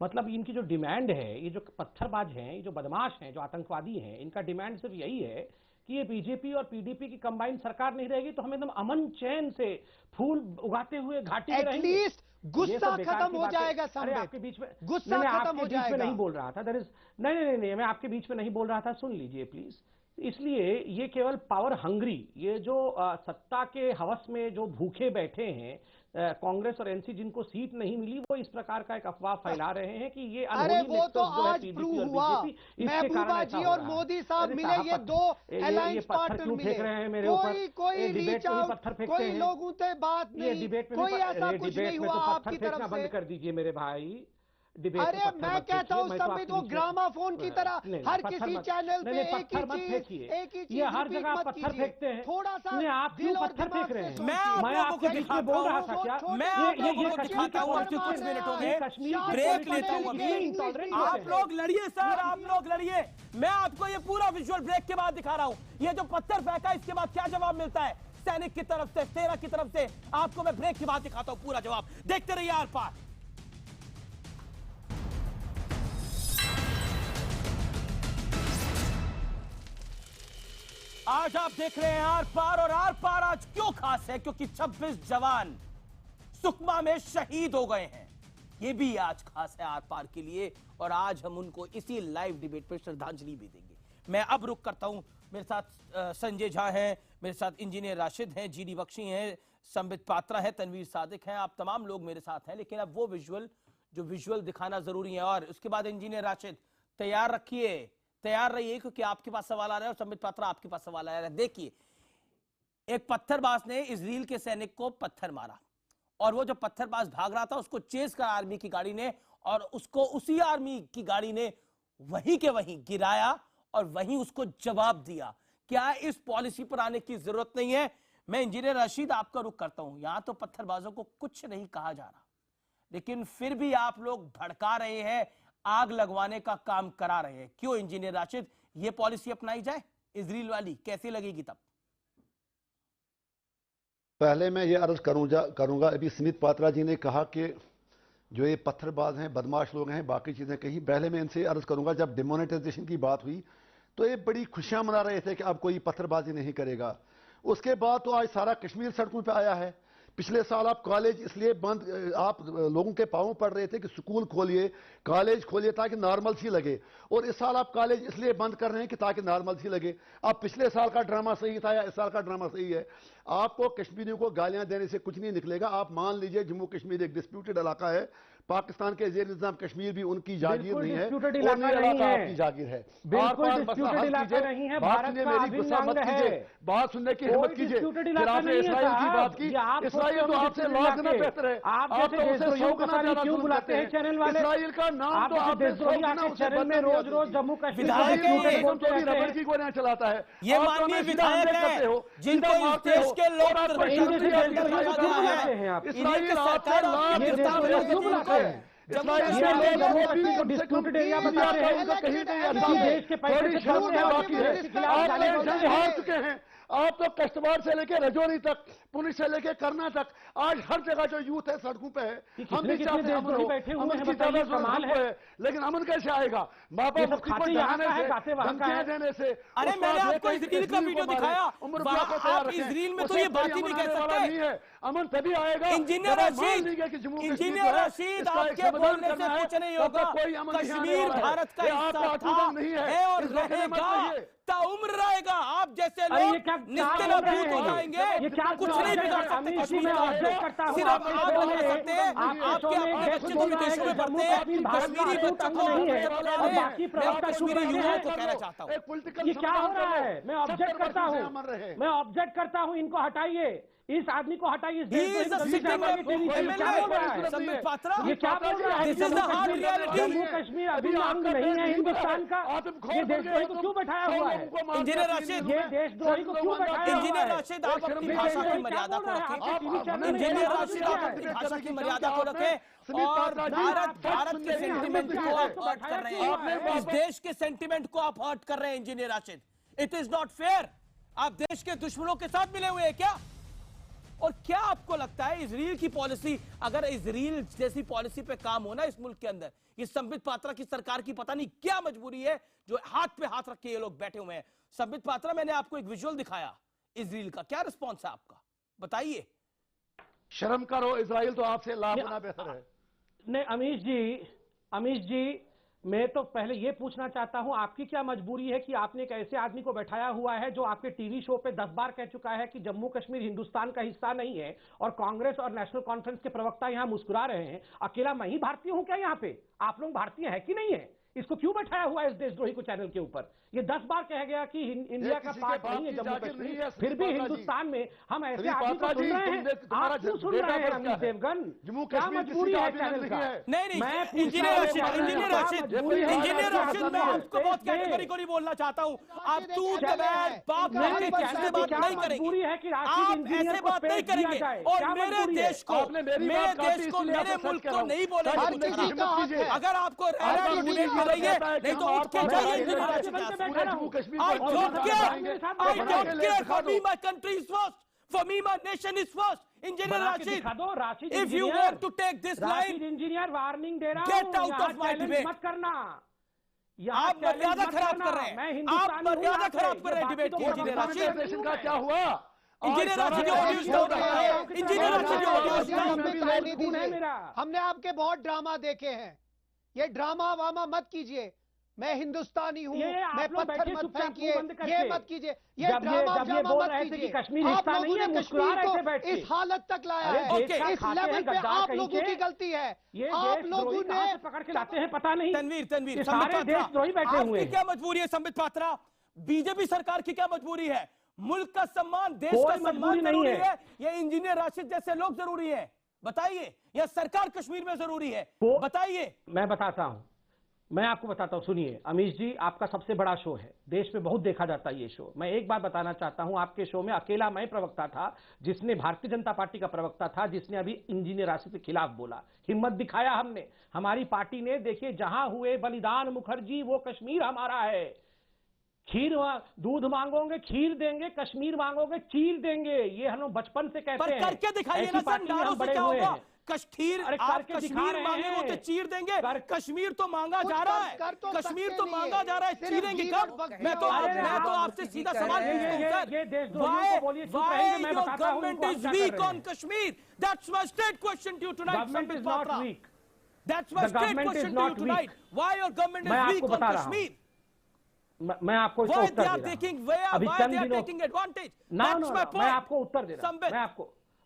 मतलब इनकी जो डिमांड है, ये जो पत्थरबाज हैं, ये जो बदमाश हैं, जो आतंकवादी हैं, इनका डिमांड सिर्फ यही है कि ये बीजेपी और पीडीपी की कंबाइंड सरकार नहीं रहेगी तो हम एकदम अमन चैन से फूल उगाते हुए घाटी में रहेंगे। एटलीस्ट गुस्सा खत्म हो जाएगा। अरे आपके बीच में गुस्सा खत्म हो जाएगा। नहीं बोल रहा था, दैट इज नहीं, मैं आपके बीच में नहीं बोल रहा था, सुन लीजिए प्लीज। इसलिए ये केवल पावर हंग्री, ये जो सत्ता के हवस में जो भूखे बैठे हैं, कांग्रेस और एनसी, जिनको सीट नहीं मिली, वो इस प्रकार का एक अफवाह फैला रहे हैं कि ये अरे वो तो आज प्रूव हुआ। महबूबा जी और मोदी साहब मिले, ये दो अलायंस पार्टनर मिले, कोई रीच आउट, कोई लोगों से बात नहीं, कोई ऐसा कुछ नहीं हुआ आपकी तरफ से। बंद कर दीजिए मेरे भाई। अरे मैं कहता हूँ संबित, वो ग्रामाफोन की तरह हर किसी चैनल पे एक ही चीज, ये हर जगह आप पत्थर फेंकते हैं। थोड़ा सा आप क्यों पत्थर फेंक रहे हैं? मैं आपके बीच में बोल रहा था क्या? मैं आप लोगों को दिखाता हूँ कुछ मिनटों में, ब्रेक लेता हूँ अभी। आप लोग लड़िए सर, आप लोग लड़िए। मैं आपको ये पूरा विजुअल ब्रेक के बाद दिखा रहा हूँ। ये जो पत्थर फेंका, इसके बाद क्या जवाब मिलता है सैनिक की तरफ से, सेना की तरफ से। आपको मैं ब्रेक के बाद दिखाता हूँ पूरा जवाब, देखते रहिए आर पार। आज आप देख रहे हैं आर पार, और आर पार आज क्यों खास है? क्योंकि 26 जवान सुकमा में शहीद हो गए हैं। ये भी आज खास है आर पार के लिए, और आज हम उनको इसी लाइव डिबेट पर श्रद्धांजलि भी देंगे। मैं अब रुक करता हूं। मेरे साथ संजय झा हैं, मेरे साथ इंजीनियर राशिद हैं, जीडी बख्शी हैं, संबित पात्रा है, तनवीर सादिक हैं, आप तमाम लोग मेरे साथ हैं। लेकिन अब वो विजुअल दिखाना जरूरी है। और उसके बाद इंजीनियर राशिद तैयार रखिए, तैयार रहिए, क्योंकि आपके पास सवाल आ रहा है और संबित पात्रा आपके पास सवाल आ रहा है। देखिए, एक पत्थरबाज ने इजराइल के सैनिक को पत्थर मारा, और वो जो पत्थरबाज भाग रहा था उसको चेस कर आर्मी की गाड़ी ने, और उसको उसी आर्मी की गाड़ी ने वहीं के वहीं गिराया और वहीं उसको जवाब दिया। क्या इस पॉलिसी पर आने की जरूरत नहीं है? मैं इंजीनियर रशीद आपका रुख करता हूं। यहां तो पत्थरबाजों को कुछ नहीं कहा जा रहा, लेकिन फिर भी आप लोग भड़का रहे हैं, आग लगवाने का काम करा रहे हैं। क्यों इंजीनियर राशिद, ये पॉलिसी अपनाई जाए इजराइल वाली, कैसी लगेगी तब? पहले मैं ये अर्ज करूंगा, अभी स्मित पात्रा जी ने कहा कि जो ये पत्थरबाज हैं, बदमाश लोग हैं, बाकी चीजें कही। पहले मैं इनसे अर्ज करूंगा, जब डिमोनेटाइजेशन की बात हुई तो ये बड़ी खुशियां मना रहे थे कि अब कोई पत्थरबाजी नहीं करेगा। उसके बाद तो आज सारा कश्मीर सड़कों पे आया है। पिछले साल आप कॉलेज इसलिए बंद, आप लोगों के पांव पड़ रहे थे कि स्कूल खोलिए, कॉलेज खोलिए ताकि नॉर्मल सी लगे, और इस साल आप कॉलेज इसलिए बंद कर रहे हैं कि ताकि नॉर्मल सी लगे। अब पिछले साल का ड्रामा सही था या इस साल का ड्रामा सही है? आपको कश्मीरियों को गालियां देने से कुछ नहीं निकलेगा। आप मान लीजिए जम्मू कश्मीर एक डिस्प्यूटेड इलाका है, पाकिस्तान के ज़ेर निज़ाम कश्मीर भी उनकी जागीर नहीं है, disputed और इलाका नहीं नहीं है। आपकी जागीर है। बिल्कुल आर-पार disputed मसला हल इलाका कीजिए, नहीं है, बात भारत सुनने का मेरी अभिन्न गुस्सा मत अंग कीजिए, है। बात सुनने की हिम्मत कोई कीजिए। disputed फिर इलाका आपने नहीं है इसराइल की साहब। बात की, ये आप इसराइल सोचते तो हो आपसे disputed लाख गुना इलाके। बेहतर है, आप आप जैसे तो उसे देशद्रोहियों 100 को गुना साली ज्यादा क्यों जुल्म बुलाते करते हैं चैनल वाले? इसराइल का नाम आप तो जैसे आपने 100 देशद्रोही गुना आके उसे चैनल में बदनामी रोज आती रोज थी। जम्मू कश्मीर विधायक को है ये, disputed बोलते भी रहते रबड़ हैं। की गोलियां चलाता है। ये आप तो माननीय हमें विधायक सीधा करते हो, हैं जिनको सीधा इस मारते देश हो, के और लोग आपको इन जैसे शर्म नहीं आती देशद्रोहियों को इसराइल क्यों का बुलाते है। हैं आप? इन्हीं के इसराइल सरकार आपसे आपके लाख ये गिरफ्तार देशद्रोही होने क्यों के बुलाते बाद हैं? इसराइल ये के आप लोग जम्मू भी कश्मीर को कम से कम disputed area इंडिया बताते का हैं। उनका कहीं नहीं किसी आता है। देश के पैसे थोड़ी से शर्म चलते हैं तो और बाकी है। किसी के खिलाफ आप गाली तो बोलते जंग हार हैं। चुके हैं, आप तो कश्तवाड़ से लेकर रजौरी तक, पुलिस से लेकर करना तक, आज हर जगह जो यूथ है सड़कों पे है। हम भी चाहते हैं अमन हो, अमन की ज्यादा जरूरत हमको है, लेकिन अमन कैसे आएगा? माँ बाप मुफ्ती को डराने से, धमकियां देने से। अरे मैंने आपको इजराइल का वीडियो दिखाया, आप इजराइल में तो ये बात ही नहीं कह सकते। अमन तभी आएगा इंजीनियर इंजीनियर रशीद, आपके बोलने से कुछ नहीं होगा। कश्मीर भारत का हिस्सा था, है और रहेगा, ताउम्र रहेगा। आप जैसे लोग निस्तेनाबूद हो जाएंगे, कुछ नहीं बिगाड़ सकते कश्मीर का। सिर्फ आप बदल सकते हैं, आपके अपने बच्चे तो विदेशों में पढ़ते हैं, कश्मीरी बच्चों को मैं कश्मीरी युवाओं को कहना चाहता हूँ, ये क्या हो रहा है? मैं ऑब्जेक्ट करता हूँ, मैं ऑब्जेक्ट करता हूँ, इनको हटाइए, इस आदमी को हटाइए। ये क्या बोल रहा है संबित पात्रा? ये क्या बोल रहा है? जम्मू कश्मीर अभी अंग नहीं है हिंदुस्तान का। ये देशद्रोही को क्यों बैठाया हुआ है? इंजीनियर राशिद, ये देशद्रोही को क्यों बैठाया हुआ है? इंजीनियर राशिद, आप अपनी भाषा की मर्यादा को रखें। इंजीनियर राशिद, आप अपनी भाषा की मर्यादा को रखें और भारत के सेंटिमेंट को आप हर्ट कर रहे हैं, इस देश के सेंटिमेंट को आप हर्ट कर रहे हैं। Engineer Rashid, it is not fair. आप देश के दुश्मनों के साथ मिले हुए हैं क्या? और क्या आपको लगता है इजराइल की पॉलिसी, अगर इजराइल जैसी पॉलिसी पे काम होना इस मुल्क के अंदर, ये संबित पात्रा की सरकार की पता नहीं क्या मजबूरी है जो हाथ पे हाथ रख के ये लोग बैठे हुए हैं। संबित पात्रा, मैंने आपको एक विजुअल दिखाया इजराइल का, क्या रिस्पॉन्स है आपका, बताइए। शर्म करो, इजराइल तो आपसे लाख गुना बेहतर है। नहीं अमीश जी, मैं तो पहले ये पूछना चाहता हूं, आपकी क्या मजबूरी है कि आपने एक ऐसे आदमी को बैठाया हुआ है जो आपके टीवी शो पे 10 बार कह चुका है कि जम्मू कश्मीर हिंदुस्तान का हिस्सा नहीं है, और कांग्रेस और नेशनल कॉन्फ्रेंस के प्रवक्ता यहां मुस्कुरा रहे हैं। अकेला मैं ही भारतीय हूं क्या यहाँ पे? आप लोग भारतीय है कि नहीं है? इसको क्यों बैठाया हुआ है इस देशद्रोही को चैनल के ऊपर? ये 10 बार कह गया कि इंडिया का पार्ट नहीं है जम्मू कश्मीर, फिर भी हिंदुस्तान में हम ऐसे आदमी को सुन रहे हैं। आप क्यों सुन रहे हैं अमित देवगन? क्या मजबूरी है चैनल का? नहीं, इंजीनियर राशिद, मैं आपको बहुत कैटेगरिकली बोलना चाहता हूँ, आप तू बाप बेटे किसी से बात नहीं करेंगे, आप ऐसे बात नहीं करेंगे और मेरे देश को, मेरे मुल्क को नहीं बोलेंगे। अगर आपको डिबेट में रहिए, नहीं तो उठ के जाइए engineer Rashid. I don't care. For me, my country is first. For me, my nation is first. Engineer Rashid, if you want to take this line, engineer warning दे रहा हूं, get out of my debate. मत करना। आप मर्यादा खराब कर रहे हैं, आप मर्यादा खराब कर रहे हैं डिबेट की। इंजीनियर राशिद का क्या हुआ? इंजीनियर राशिद, इंजीनियर राशिद, हमने आपके बहुत ड्रामा देखे हैं, ये ड्रामा वामा मत कीजिए। मैं हिंदुस्तानी हूँ, मैं पत्थर मत फेंकिए, ये मत कीजिए, ये ड्रामा मत कीजिए। आप लोगों ने कश्मीर को इस हालत तक लाया है, इस लेवल पे आप लोगों की गलती है। आप लोगों ने पकड़ के लाते हैं, पता नहीं। तनवीर, सारे देशद्रोही बैठे हुए हैं। क्या मजबूरी है संबित पात्रा? बीजेपी सरकार की क्या मजबूरी है? मुल्क का सम्मान, देश का सम्मान जरूरी है, या इंजीनियर राशिद जैसे लोग जरूरी है? बताइए, या सरकार कश्मीर में जरूरी है? बताइए। मैं बताता हूं, मैं आपको बताता हूं, सुनिए अमीश जी, आपका सबसे बड़ा शो है, देश में बहुत देखा जाता है ये शो। मैं एक बात बताना चाहता हूं, आपके शो में अकेला मैं प्रवक्ता था जिसने, भारतीय जनता पार्टी का प्रवक्ता था जिसने अभी इंजीनियर राशिद के खिलाफ बोला। हिम्मत दिखाया हमने, हमारी पार्टी ने। देखिए, जहां हुए बलिदान मुखर्जी, वो कश्मीर हमारा है। खीर, दूध मांगोगे खीर देंगे, कश्मीर मांगोगे चीर देंगे, ये हम लोग बचपन से कहते हैं। करके दिखाइए ना सर, नारों से क्या होगा? कश्मीर, आप कश्मीर मांगे वो तो चीर देंगे। कश्मीर तो मांगा जा रहा है, कश्मीर तो मांगा जा रहा है, चीरेंगे कब? मैं तो आपसे सीधा सवाल पूछता हूं sir, why your government is weak on Kashmir? That's my straight question to you tonight. Government is not weak. That's my straight question to you tonight. Why your government is weak on Kashmir? मैं आपको इसका उत्तर दे रहा हूं। अभी चंद दिनों, मैं आपको उत्तर दे रहा हूं,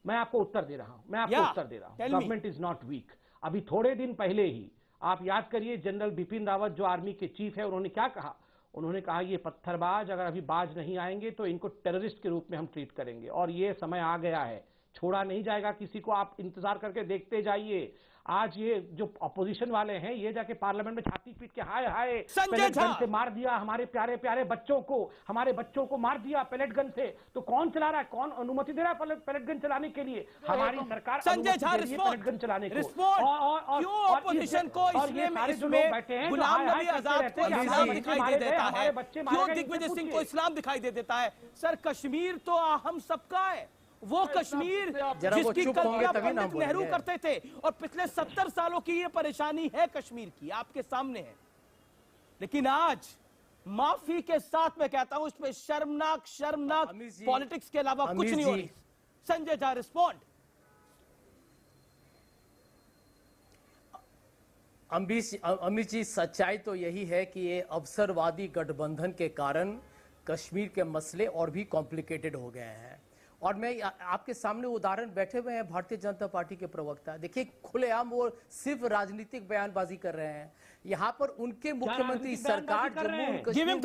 मैं आपको उत्तर दे रहा हूं। Government is not weak. अभी थोड़े दिन पहले ही आप याद करिए, जनरल बिपिन रावत जो आर्मी के चीफ है, उन्होंने क्या कहा? उन्होंने कहा ये पत्थरबाज अगर अभी बाज नहीं आएंगे तो इनको टेररिस्ट के रूप में हम ट्रीट करेंगे, और ये समय आ गया है, छोड़ा नहीं जाएगा किसी को। आप इंतजार करके देखते जाइए। आज ये जो अपोजिशन वाले हैं, ये जाके पार्लियामेंट में छाती पीट के हाय हाय पैलेट गन से मार दिया हमारे प्यारे प्यारे बच्चों को, हमारे बच्चों को मार दिया पैलेट गन से। तो कौन चला रहा है? कौन अनुमति दे रहा है पैलेट गन चलाने के लिए? हमारी सरकार संजय झा पैलेट गन चलाने को। क्यों अपोजिशन को इसमें गुलाम नबी आजाद को इस्लाम दिखाई दे देता है? क्यों दिग्विजय सिंह को इस्लाम दिखाई दे देता है? सर, कश्मीर तो हम सबका है। वो कश्मीर जिसकी कल्पना पंडित नेहरू करते थे, और पिछले 70 सालों की ये परेशानी है कश्मीर की, आपके सामने है। लेकिन आज माफी के साथ मैं कहता हूं, इसमें शर्मनाक पॉलिटिक्स के अलावा कुछ नहीं हो रही। संजय झा, रिस्पॉन्ड। अमित जी, सच्चाई तो यही है कि ये अवसरवादी गठबंधन के कारण कश्मीर के मसले और भी कॉम्प्लिकेटेड हो गए हैं। और मैं आपके सामने उदाहरण बैठे हुए हैं भारतीय जनता पार्टी के प्रवक्ता, देखिए खुलेआम वो सिर्फ राजनीतिक बयानबाजी कर रहे हैं। यहाँ पर उनके मुख्यमंत्री सरकार जम्मू कश्मीर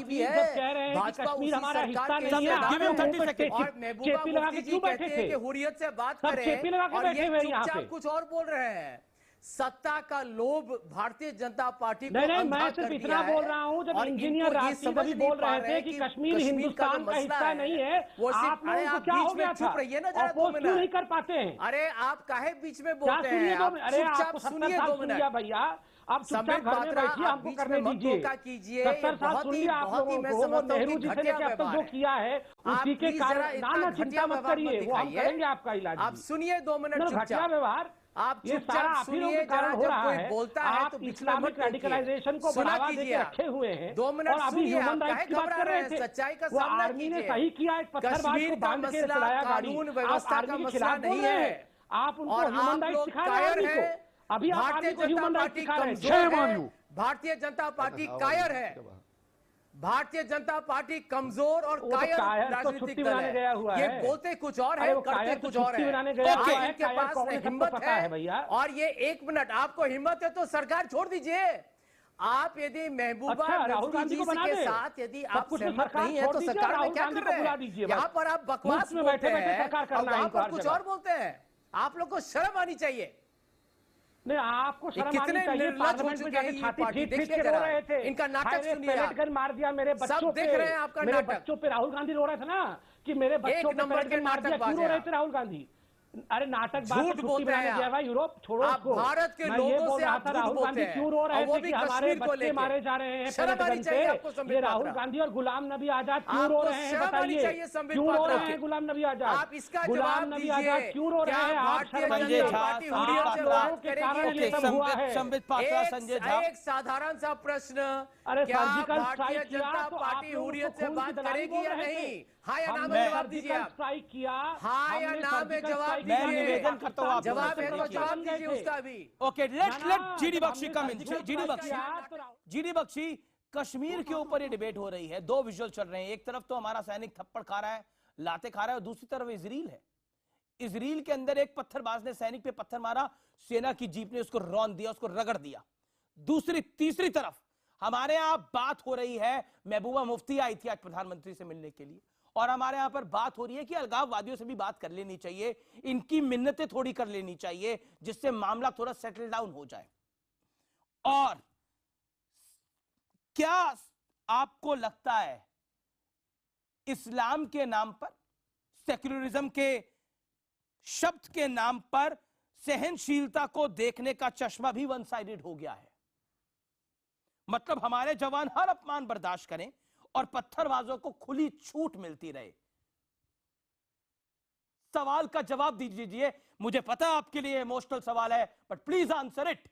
भी है, भाजपा उसी सरकार के, और महबूबा मुफ्ती जी कहते हैं कि हुर्रियत से बात करें, और ये चुपचाप कुछ और बोल रहे हैं। सत्ता का लोभ भारतीय जनता पार्टी को नहीं, मैं सिर्फ इतना बोल रहा हूँ, जब इंजीनियर राष्ट्रपति बोल रहे थे कि कश्मीर हिंदुस्तान का हिस्सा नहीं है, आप लोगों को क्या हो गया था? अपोज क्यों नहीं कर पाते हैं? अरे आप काहे बीच में बोलते हैं? अरे आपको 70 साल सुन लिया भैया, आप चुपचाप घर में बैठिए, हमको करने दीजिए। 70 साल सुन लिया आप लोगों को, नेहरू जी से लेकर अब तक जो किया है उसी के कारण। ना चिंता मत करिए, वो हम करेंगे आपका इलाज। आप सुनिए 2 मिनट घटिया व्यवहार, आप ये सारा आप ही लोगों के कारण हो रहा है। बोलता है आप इस्लामिक रेडिकलाइजेशन को बढ़ावा देकर रखे हुए हैं, 2 मिनट और अभी ह्यूमन राइट्स की बात कर रहे थे। सच्चाई का वो आर्मी ने सही किया, एक पत्थरबाज को बांध के चलाया गाड़ी। आप आर्मी के खिलाफ नहीं है, आप उनको ह्यूमन राइट्स सिखा रहे हैं आर्मी को। अभी आप आर्मी को ह्यूमन राइट्स सिखा रहे हैं। भारतीय जनता पार्टी कायर है, भारतीय जनता पार्टी कमजोर और कायर राजनीतिक दल है। ये बोलते कुछ और है, करते कुछ और है। इनके पास हिम्मत है भैया। और ये 1 मिनट, आपको हिम्मत है तो सरकार छोड़ दीजिए। आप यदि महबूबा मुफ्ती जी के साथ यदि आप सहमत नहीं है तो सरकार में क्या कर रहे हैं? यहाँ पर आप बकवास बोलते हैं और वहां पर कुछ और बोलते हैं। आप लोग को शर्म आनी चाहिए। नहीं, आपको शर्म आनी चाहिए। पार्लियामेंट में जाके छाती पीट के रो रहे थे, इनका नाटक सुनिए। पैलेट गन मार दिया मेरे बच्चों पे, देख रहे हैं आपका मेरे बच्चों पे। राहुल गांधी रो रहे थे ना कि मेरे बच्चों पे पैलेट गन मार दिया, क्यों रो रहे थे राहुल गांधी? अरे नाटक झूठ बोलते हैं भाई, यूरोप छोड़ो उसको। भारत के लोगों से आप राहुल गांधी क्यों रो रहे थे कि हमारे बच्चे मारे जा रहे हैं पैलेट गन से? ये राहुल गांधी और गुलाम नबी आजाद क्यों रो रहे हैं? बताइए, क्यों रो रहे हैं गुलाम नबी आजाद? आप इसका गुलाम नबी आजाद क्यों रो रहे हैं? आप एक साधारण सा प्रश्न, अरे क्या सर्जिकल भारतीय स्ट्राइक किया जनता तो पार्टी हुर्रियत से बात करेगी या नहीं? हाँ या ना में जवाब दीजिए आप। स्ट्राइक किया, हाँ या ना में जवाब मैं निवेदन करता हूँ, जवाब है तो जवाब दीजिए उसका भी। ओके, लेट जीडी बख्शी कम इन। जीडी बख्शी, कश्मीर के ऊपर ये डिबेट हो रही है, 2 विजुअल चल रहे हैं। एक तरफ तो हमारा सैनिक थप्पड़ खा रहा है, लाते खा रहा है, और दूसरी तरफ इजराइल है। इजराइल के अंदर एक पत्थरबाज ने सैनिक पे पत्थर मारा, सेना की जीप ने उसको रौंद दिया, उसको रगड़ दिया। तीसरी तरफ हमारे यहाँ बात हो रही है, महबूबा मुफ्ती आई थी आज प्रधानमंत्री से मिलने के लिए, और हमारे यहां पर बात हो रही है कि अलगाववादियों से भी बात कर लेनी चाहिए, इनकी मिन्नतें थोड़ी कर लेनी चाहिए, जिससे मामला थोड़ा सेटल डाउन हो जाए। और क्या आपको लगता है इस्लाम के नाम पर, सेक्युलरिज्म के शब्द के नाम पर सहनशीलता को देखने का चश्मा भी वन साइडेड हो गया है? मतलब हमारे जवान हर अपमान बर्दाश्त करें और पत्थरबाजों को खुली छूट मिलती रहे? सवाल का जवाब दीजिए। मुझे पता आपके लिए इमोशनल सवाल है, but please answer it.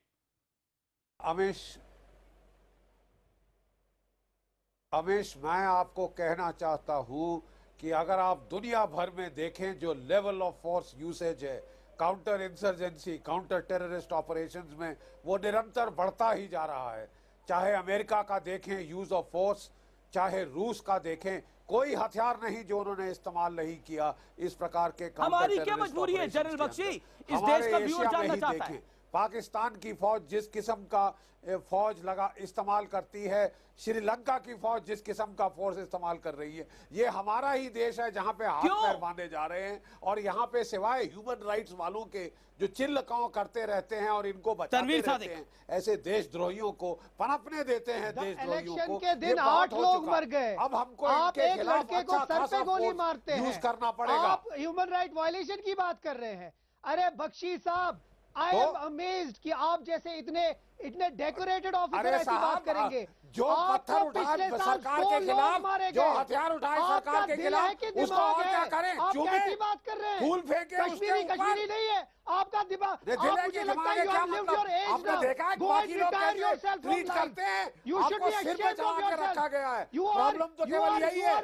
Amesh, मैं आपको कहना चाहता हूं कि अगर आप दुनिया भर में देखें जो लेवल ऑफ फोर्स यूसेज है counter insurgency, counter terrorist operations में, वो निरंतर बढ़ता ही जा रहा है। चाहे अमेरिका का देखें यूज ऑफ फोर्स, चाहे रूस का देखें, कोई हथियार नहीं जो उन्होंने इस्तेमाल नहीं किया इस प्रकार के। हमारी क्या मजबूरी है जनरल बख्शी? इस देश का व्यूअर जानना चाहता है। पाकिस्तान की फौज जिस किस्म का फौज इस्तेमाल करती है, श्रीलंका की फौज जिस किस्म का फोर्स इस्तेमाल कर रही है, ये हमारा ही देश है जहां पे हाथ पैर बांधे जा रहे हैं। और यहाँ पे सिवाय ह्यूमन राइट्स वालों के जो चिल्लकाव करते रहते हैं और इनको बचाते रहते हैं, ऐसे देशद्रोहियों को पनपने देते हैं, देशद्रोहियों को। के दिन 8 लोग मर गए, अब हमको आप इनके एक खिलाफ लड़के को अच्छा सर पे गोली मारते हैं, यूज करना पड़ेगा। आप ह्यूमन राइट वायलेशन की बात कर रहे हैं। अरे बख्शी साहब, आई एम अमेज्ड कि आप जैसे इतने डेकोरेटेड ऑफिसर ऐसी बात करेंगे। जो पत्थर उठाए सरकार के खिलाफ, जो हथियार उठाए सरकार के खिलाफ, उसको और क्या करें? आप कैसी बात कर रहे हैं? फूल फेंके कश्मीरी नहीं है आपका दिमाग। मुझे लगता है क्या मतलब, आपने देखा है बाकी लोग कैसे ट्रीट करते हैं, आपको सिर पे चढ़ा के रखा गया है। प्रॉब्लम तो केवल यही है,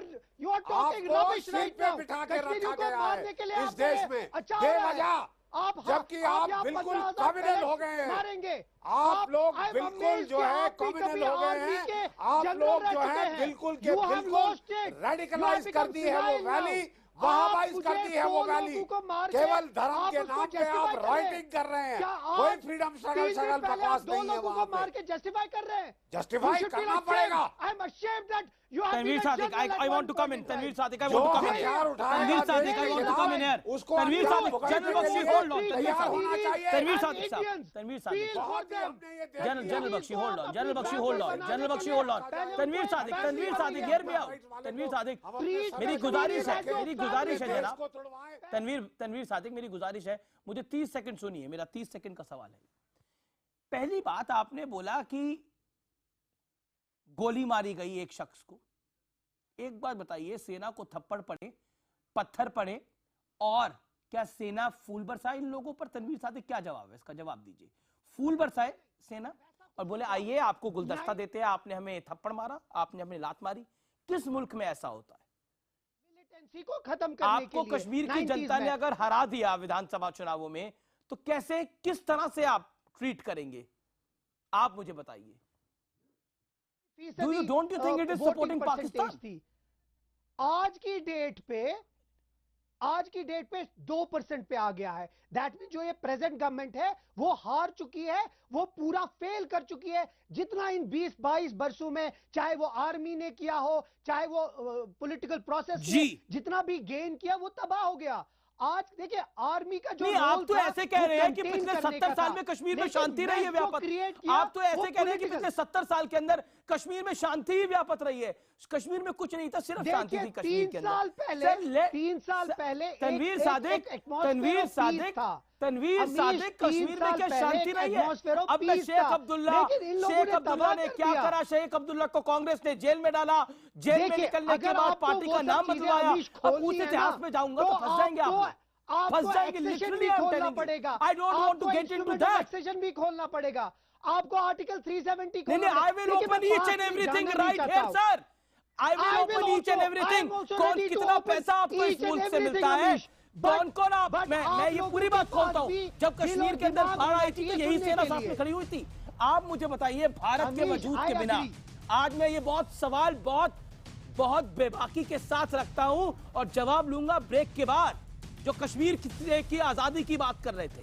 आपको सिर पे बिठा के रखा गया है इस देश में बेवजह, जबकि आप बिल्कुल कम्युनल हो गए हैं। आप लोग बिल्कुल जो है कम्युनल हो गए हैं। आप लोग जो है बिल्कुल के बिल्कुल रेडिकलाइज कर दी है वो वैली, वहाबाइज कर दी है वो वैली। केवल धर्म के नाम पे आप राइटिंग कर रहे हैं, कोई फ्रीडम स्ट्रगल बकवास नहीं है वहाँ पे। जस्टिफाई कर रहे हैं, जस्टिफाई करना पड़ेगा। I am ashamed that Tanveer Sadiq, I want to come in. Tanveer Sadiq, I want to come in here. Tanveer Sadiq, I want to come in here. Tanveer Sadiq, General Bakshi, hold on. Tanveer Sadiq, Tanveer Sadiq. General Bakshi, hold on. General Bakshi, hold on. General Bakshi, hold on. Tanveer Sadiq, hear me out. Tanveer Sadiq, मेरी गुजारिश है जनाब। तनवीर सादिक, मेरी गुजारिश है, मुझे 30 second सुनिए, मेरा 30 सेकंड का सवाल है। पहली बात, आपने बोला कि गोली मारी गई एक शख्स को। एक बात बताइए, सेना को थप्पड़ पड़े, पत्थर पड़े और क्या सेना फूल बरसाए इन लोगों पर? तनवीर सादिक, क्या जवाब है इसका? जवाब दीजिए। फूल बरसाए सेना और बोले आइए आपको गुलदस्ता देते हैं, आपने हमें थप्पड़ मारा, आपने हमें लात मारी। किस मुल्क में ऐसा होता है? मिलिटेंसी को खत्म करने आपको के लिए कश्मीर की जनता ने अगर हरा दिया विधानसभा चुनावों में, तो कैसे, किस तरह से आप ट्रीट करेंगे? आप मुझे बताइए। Don't you think it is supporting Pakistan? आज की डेट पे 2% पे आ गया है। दैट मीन जो ये प्रेजेंट गवर्नमेंट है वो हार चुकी है, वो पूरा फेल कर चुकी है। जितना इन 20-22 वर्षों में, चाहे वो आर्मी ने किया हो, चाहे वो पॉलिटिकल प्रोसेस ने जितना भी गेन किया, वो तबाह हो गया। आज देखिए आर्मी का जो आप तो ऐसे कह रहे हैं कि पिछले 70 साल में कश्मीर में शांति रही है व्यापत। आप तो ऐसे कह रहे हैं कि पिछले 70 साल के अंदर कश्मीर में शांति ही व्यापत रही है। कश्मीर में कुछ नहीं था, सिर्फ शांति थी कश्मीर के अंदर। 3 साल पहले तनवीर सादिक, कश्मीर में क्या शांति रही है? अब शेख अब्दुल्ला ने क्या करा? शेख अब्दुल्ला को कांग्रेस ने जेल में डाला, जेल में निकलने के बाद पार्टी का नाम बदलवाया। अब उस इतिहास में जाऊंगा तो फंस जाएंगे आप, फंस जाएंगे literally. I don't want to get into that. Section भी खोलना पड़ेगा आपको, आर्टिकल 370 को। नहीं, I will open each and everything right here sir. I will open each and everything. कौन कितना पैसा आपको इस मुल्क से मिलता है? कौन आप, मैं ये पूरी बात खोलता हूँ। जब कश्मीर के अंदर बाढ़ आई थी तो यही सेना साथ में खड़ी हुई थी। आप मुझे बताइए, भारत के वजूद के बिना आज मैं ये सवाल बहुत बेबाकी के साथ रखता हूं और जवाब लूंगा ब्रेक के बाद। जो कश्मीर की आजादी की बात कर रहे थे,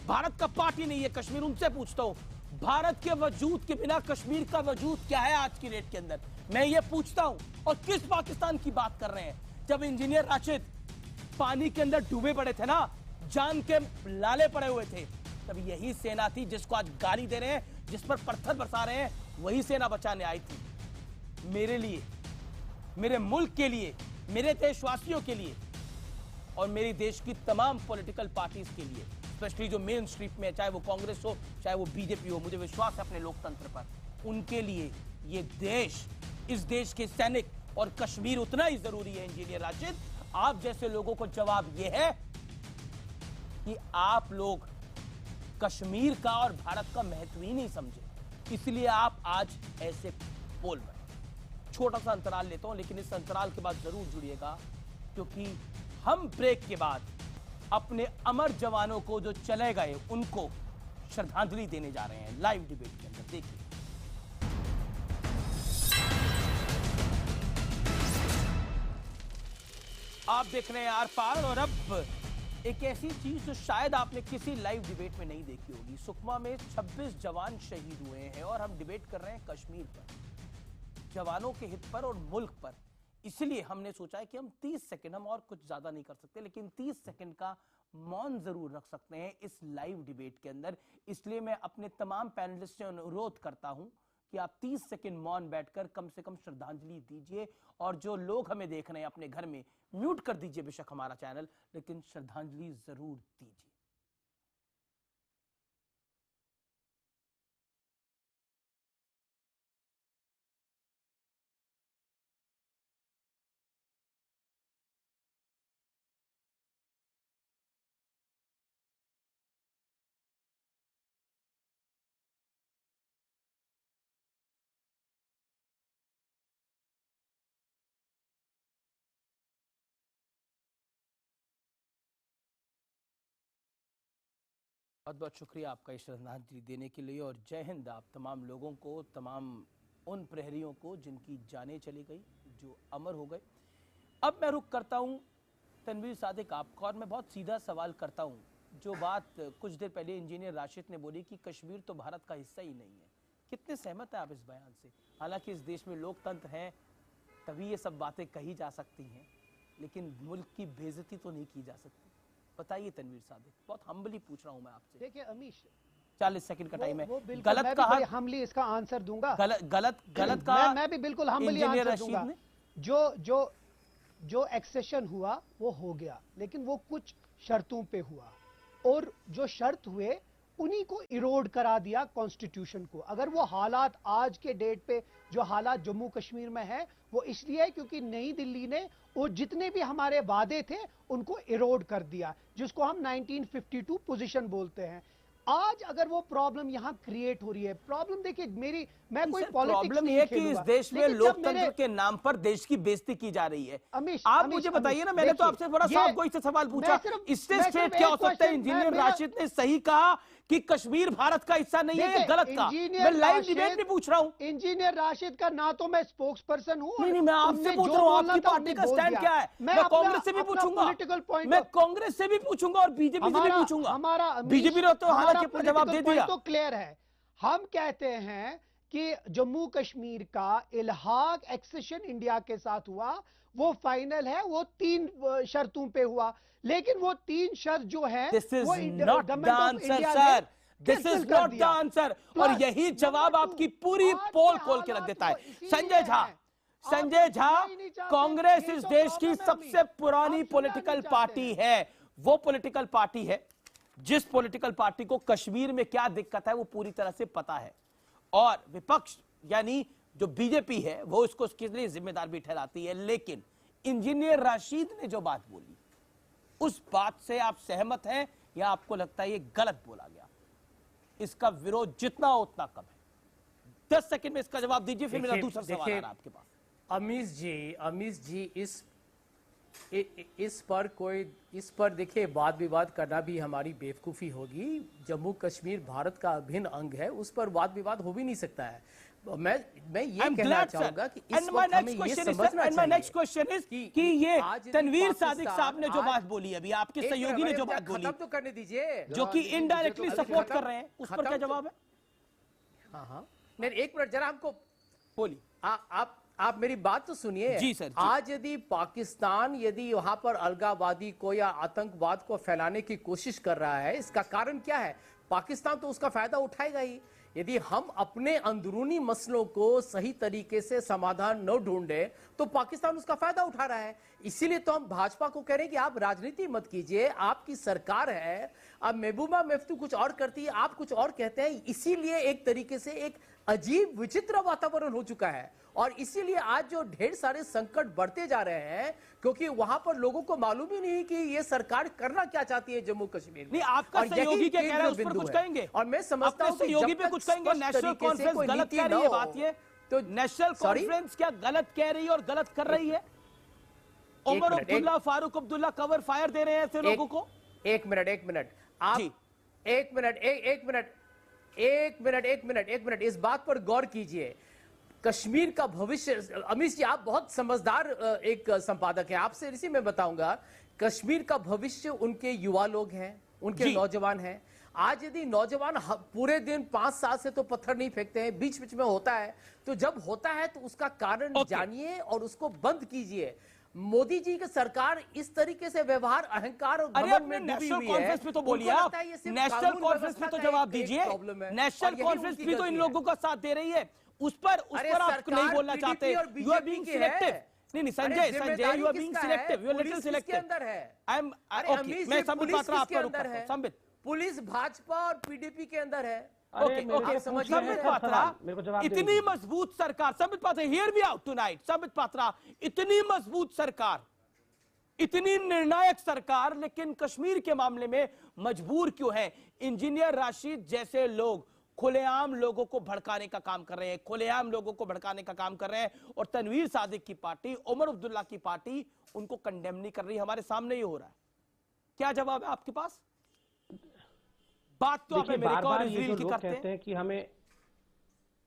भारत का पार्टी नहीं है कश्मीर, उनसे पूछता हूं, भारत के वजूद के बिना कश्मीर का वजूद क्या है आज की डेट के अंदर? मैं ये पूछता हूं। और किस पाकिस्तान की बात कर रहे हैं? जब इंजीनियर राशिद पानी के अंदर डूबे पड़े थे ना, जान के लाले पड़े हुए थे, तब यही सेना थी जिसको आज गाली दे रहे हैं, जिस पर पत्थर बरसा रहे हैं, वही सेना बचाने आई थी। मेरे लिए, मेरे मुल्क के लिए, मेरे देशवासियों के लिए और मेरी देश की तमाम पॉलिटिकल पार्टीज के लिए, स्पेशली जो मेन स्ट्रीम में, चाहे वो कांग्रेस हो, चाहे वो बीजेपी हो, मुझे विश्वास है अपने लोकतंत्र पर, उनके लिए ये देश, इस देश के सैनिक और कश्मीर उतना ही जरूरी है। इंजीनियर राशिद, आप जैसे लोगों को जवाब यह है कि आप लोग कश्मीर का और भारत का महत्व ही नहीं समझे, इसलिए आप आज ऐसे बोल रहे हैं। छोटा सा अंतराल लेता हूं, लेकिन इस अंतराल के बाद जरूर जुड़िएगा, क्योंकि हम ब्रेक के बाद अपने अमर जवानों को जो चले गए उनको श्रद्धांजलि देने जा रहे हैं लाइव डिबेट के अंदर। देखिए, आप देख रहे हैं आर पार और अब एक ऐसी चीज जो शायद आपने किसी लाइव डिबेट में नहीं देखी होगी। सुकमा में 26 जवान शहीद हुए हैं और हम डिबेट कर रहे हैं कश्मीर पर, जवानों के हित पर और मुल्क पर। इसलिए हमने सोचा है कि हम 30 सेकंड, हम और कुछ ज्यादा नहीं कर सकते, लेकिन 30 सेकंड का मौन जरूर रख सकते हैं इस लाइव डिबेट के अंदर। इसलिए मैं अपने तमाम पैनलिस्ट से अनुरोध करता हूं कि आप 30 सेकंड मौन बैठकर कम से कम श्रद्धांजलि दीजिए। और जो लोग हमें देख रहे हैं अपने घर में, म्यूट कर दीजिए बेशक हमारा चैनल, लेकिन श्रद्धांजलि जरूर दीजिए। बहुत बहुत शुक्रिया आपका इस श्रद्धांजलि देने के लिए, और जय हिंद आप तमाम लोगों को, तमाम उन प्रहरियों को जिनकी जानें चली गई, जो अमर हो गए। अब मैं रुक करता हूं तनवीर सादिक आपका, और मैं बहुत सीधा सवाल करता हूं। जो बात कुछ देर पहले इंजीनियर राशिद ने बोली कि कश्मीर तो भारत का हिस्सा ही नहीं है, कितने सहमत हैं आप इस बयान से? हालांकि इस देश में लोकतंत्र है, तभी ये सब बातें कही जा सकती हैं, लेकिन मुल्क की बेइज्जती तो नहीं की जा सकती। बताइए तनवीर सादिक, बहुत हम्बली पूछ रहा हूं मैं आपसे। देखिए अमीश, 40 सेकंड का टाइम है। गलत कहा, हम्बली इसका आंसर दूंगा। गलत कहा, मैं भी बिल्कुल हम्बली आंसर दूंगा। जो एक्सेशन हुआ वो हो गया, लेकिन वो कुछ शर्तों पे हुआ, और जो शर्त हुए उन्हीं को इरोड करा दिया कॉन्स्टिट्यूशन को। अगर वो हालात आज के डेट पे जो हालात जम्मू कश्मीर में है, वो इसलिए है क्योंकि नई दिल्ली ने वो जितने भी हमारे वादे थे उनको इरोड कर दिया, जिसको हम 1952 पोजीशन बोलते हैं। आज अगर वो प्रॉब्लम यहां क्रिएट हो रही है, प्रॉब्लम देखिए मैं कोई प्रॉब्लम ये कि इस देश में लोकतंत्र के नाम पर देश की बेइज्जती की जा रही है। आप मुझे बताइए ना, मैंने तो आपसे बड़ा साफ कोई से सवाल पूछा, इससे स्ट्रेट क्या हो सकता है? इंजीनियर राशिद ने सही कहा कि कश्मीर भारत का हिस्सा नहीं है, ये गलत कहा। मैं लाइव डिबेट में पूछ रहा हूं। इंजीनियर राशिद का ना तो मैं स्पोक्स पर्सन हूं, नहीं मैं आपसे पूछ रहा हूं आपकी पार्टी का स्टैंड क्या है। मैं कांग्रेस से भी पूछूंगा, मैं कांग्रेस से भी पूछूंगा और बीजेपी से भी पूछूंगा। हमारा बीजेपी ने तो हालांकि अपना जवाब दे दिया। तो क्लियर है, हम कहते हैं कि जम्मू कश्मीर का इल्हाक एक्सेशन इंडिया के साथ हुआ, वो फाइनल है, वो 3 शर्तों पे हुआ, लेकिन वो 3 शर्त जो है this is not the answer sir, this is not the answer. और यही जवाब आपकी पूरी पोल खोल के रख देता है। संजय झा, कांग्रेस इस देश की सबसे पुरानी पॉलिटिकल पार्टी है। वो पॉलिटिकल पार्टी है जिस पॉलिटिकल पार्टी को कश्मीर में क्या दिक्कत है वो पूरी तरह से पता है, और विपक्ष यानी जो बीजेपी है वो इसको इसके लिए जिम्मेदार भी ठहराती है। लेकिन इंजीनियर राशिद ने जो बात बोली, उस बात से आप सहमत हैं या आपको लगता है ये गलत बोला गया? इसका विरोध जितना उतना कम है। 10 सेकंड में इसका जवाब दीजिए, फिर मेरा दूसरा सवाल है आपके पास। अमीश जी इस पर देखिए वाद विवाद करना भी हमारी बेवकूफ़ी होगी। जम्मू कश्मीर भारत का अभिन्न अंग है, उस पर वाद विवाद हो भी नहीं सकता है। मैं ये कहना चाहूंगा कि इस वक्त हमें ये समझना चाहिए कि ये तनवीर सादिक साहब ने जो बात बोली, अभी आपके सहयोगी ने जो बात बोली, खत्म तो करने दीजिए, जो कि इनडायरेक्टली सपोर्ट कर रहे हैं, उस पर क्या जवाब है? हाँ नहीं, एक मिनट जरा हमको बोली। आप मेरी बात तो सुनिए जी सर। आज यदि पाकिस्तान यदि वहां पर अलगाववादी को या आतंकवाद को फैलाने की कोशिश कर रहा है, इसका कारण क्या है? पाकिस्तान तो उसका फायदा उठाएगा ही। यदि हम अपने अंदरूनी मसलों को सही तरीके से समाधान न ढूंढे तो पाकिस्तान उसका फायदा उठा रहा है। इसीलिए तो हम भाजपा को कह रहे हैं कि आप राजनीति मत कीजिए, आपकी सरकार है। अब महबूबा मुफ्ती कुछ और करती है, आप कुछ और कहते हैं। इसीलिए एक तरीके से एक अजीब विचित्र वातावरण हो चुका है, और इसीलिए आज जो ढेर सारे संकट बढ़ते जा रहे हैं, क्योंकि वहां पर लोगों को मालूम ही नहीं कि ये सरकार करना क्या चाहती है जम्मू कश्मीर में। नहीं, आपका सहयोगी क्या कह रहा है उस पर कुछ कहेंगे? और मैं समझता हूं सहयोगी पे कुछ कहेंगे? नेशनल कॉन्फ्रेंस गलत कह रही है, बात ये तो नेशनल कॉन्फ्रेंस क्या गलत कह रही है और गलत कर रही है? उमर अब्दुल्ला, फारूक अब्दुल्ला कवर फायर दे रहे हैं ऐसे लोगों को। एक मिनट आप एक मिनट इस बात पर गौर कीजिए। कश्मीर का भविष्य, अमीश जी आप बहुत समझदार एक संपादक है, आपसे इसी में बताऊंगा कश्मीर का भविष्य उनके युवा लोग हैं, उनके नौजवान हैं। आज यदि नौजवान पूरे दिन 5 साल से तो पत्थर नहीं फेंकते हैं, बीच बीच में होता है, तो जब होता है तो उसका कारण जानिए और उसको बंद कीजिए। मोदी जी की सरकार इस तरीके से व्यवहार, अहंकार और घमंड में डूबी हुई है। कॉन्फ्रेंस में तो बोलिए आप, नेशनल कॉन्फ्रेंस में तो जवाब दीजिए। नेशनल कॉन्फ्रेंस भी तो इन लोगों का साथ दे रही है, उस पर आप नहीं बोलना चाहते। You are being selective. नहीं Sanjay, you are being selective, you are little selective. अंदर है आई एम ओके, मैं संबित पात्रा आपका रुक करता हूं। संबित, पुलिस भाजपा और पीडीपी के अंदर है। ओके, संबित पात्रा, इतनी मजबूत सरकार, Sambit Patra hear me out tonight. Sambit Patra, इतनी मजबूत सरकार, इतनी निर्णायक सरकार, लेकिन कश्मीर के मामले में मजबूर क्यों है? इंजीनियर राशिद जैसे लोग खुलेआम लोगों को भड़काने का काम कर रहे हैं, खुलेआम लोगों को भड़काने का काम कर रहे हैं, और तनवीर सादिक की पार्टी, उमर अब्दुल्ला की पार्टी उनको कंडेम नहीं कर रही। हमारे सामने ही हो रहा है। क्या जवाब है आपके पास? बात तो आप अमेरिका और इजराइल की करते हैं कि हमें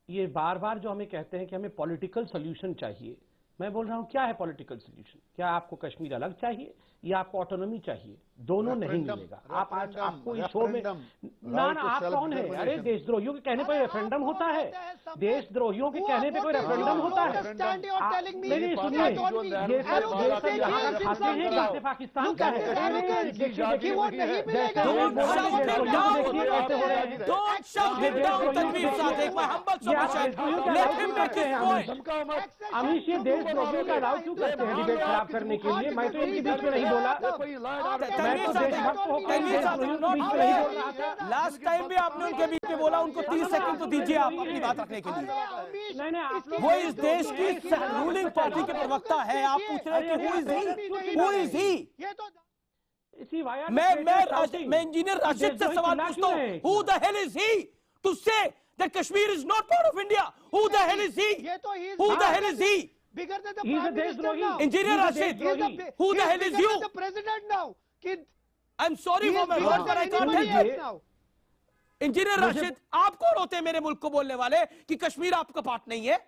ये बार बार जो हमें कहते हैं कि हमें पॉलिटिकल सॉल्यूशन चाहिए। मैं बोल रहा हूं, क्या है पॉलिटिकल सॉल्यूशन? क्या आपको कश्मीर अलग चाहिए या आपको ऑटोनॉमी चाहिए? दोनों नहीं मिलेगा। आप आज आपको इस शो में ना आप कौन है? अरे देशद्रोहियों के कहने पर रेफरेंडम होता है, देशद्रोहियों के कहने पे कोई रेफरेंडम होता है? मेरी सुनिए, ये सब खाते हैं गाते पाकिस्तान का है। अमीश ये देशद्रोहियों का अलाउ क्यों करते हैं डिबेट खराब करने के लिए? मैं तो इनके बीच में नहीं बोला। लास्ट टाइम भी आपने उनके बीच में बोला, उनको 30 सेकंड तो दीजिए आप अपनी बात रखने के लिए। वो इस देश की रूलिंग पार्टी के प्रवक्ता है, आप पूछ रहे हैं कि हु इज ही? मैं इंजीनियर राशिद से सवाल पूछता हूं, who the hell is he to say that Kashmir is not part of India? Who the hell is he? Who the hell is he? Bigger than the Prime Minister now. Engineer Rashid, who the hell is you? The President now. I'm sorry for my words, but I can't help it now. Engineer Rashid, आप कौन होते हैं मेरे मुल्क को बोलने वाले कि कश्मीर आपका पार्ट नहीं है?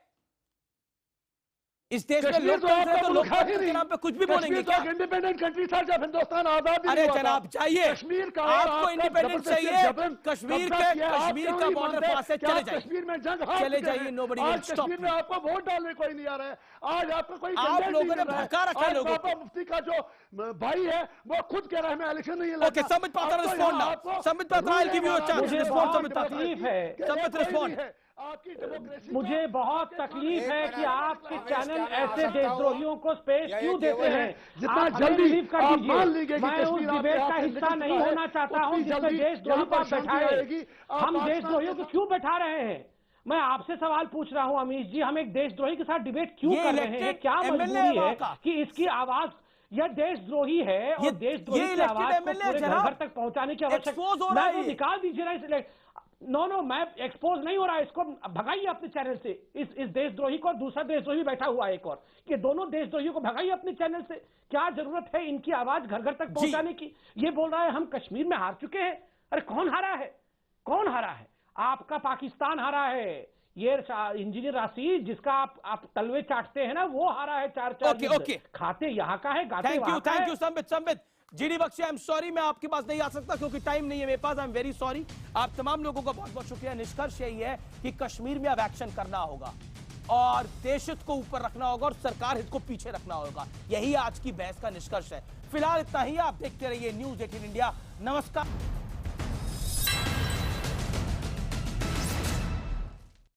इस देश में लोकतंत्र तो लोकतंत्र के नाम पे कुछ भी बोलेंगे क्या? इंडिपेंडेंट कंट्री था जब हिंदुस्तान आजाद। अरे जनाब जाइए, आपको इंडिपेंडेंस चाहिए? कश्मीर का बॉर्डर पास है, चले जाइए, कश्मीर में जंग चले जाइए, नोबडी विल स्टॉप। कश्मीर में आपको वोट डालने कोई नहीं आ रहा है। आज आपको कोई आप लोगों ने भड़का रखा है लोगों को। मुफ्ती का जो भाई है वो खुद कह रहा है मैं इलेक्शन नहीं लड़ूंगा। Okay, Sambit Patra respond now. Sambit Patra, I give you a chance, respond. Sambit Patra, तकलीफ है, संबित रिस्पॉन्ड। मुझे बहुत तकलीफ है कि आपके चैनल ऐसे देशद्रोहियों को स्पेस क्यों देते हैं। जितना जल्दी कर दीजिए। मैं उस डिबेट का हिस्सा नहीं होना चाहता हूं जिसमें देशद्रोही को आप बैठाए। हम देशद्रोहियों को क्यों बैठा रहे हैं? मैं आपसे सवाल पूछ रहा हूं अमीश जी, हम एक देशद्रोही के साथ डिबेट क्यों कर रहे हैं? क्या मजबूरी है कि इसकी आवाज, यह देशद्रोही है और देशद्रोही की आवाज को पूरे घर तक पहुंचाने की आवश्यकता है। निकाल दीजिए ना। नो मैं एक्सपोज नहीं हो रहा है, इसको भगाइए अपने चैनल से। इस देशद्रोही को, और दूसरा देशद्रोही बैठा हुआ है एक और, कि दोनों देशद्रोहियों को भगाइए अपने चैनल से। क्या जरूरत है इनकी आवाज घर घर तक पहुंचाने की? ये बोल रहा है हम कश्मीर में हार चुके हैं। अरे कौन हारा है? कौन हारा है? आपका पाकिस्तान हारा है। ये इंजीनियर राशिद जिसका आप तलवे चाटते हैं ना, वो हारा है। 4-4 खाते यहाँ का है, गाते वहां का है। Thank you Sambit. GD Bakshi, I am sorry, मैं आपके पास नहीं आ सकता क्योंकि टाइम नहीं है मेरे पास। I am very sorry. आप तमाम लोगों का बहुत बहुत शुक्रिया। निष्कर्ष यही है कि कश्मीर में अब एक्शन करना होगा और देश हित को ऊपर रखना होगा और सरकार हित को पीछे रखना होगा। यही आज की बहस का निष्कर्ष है। फिलहाल इतना ही। आप देखते रहिए न्यूज़ 18 इंडिया। नमस्कार।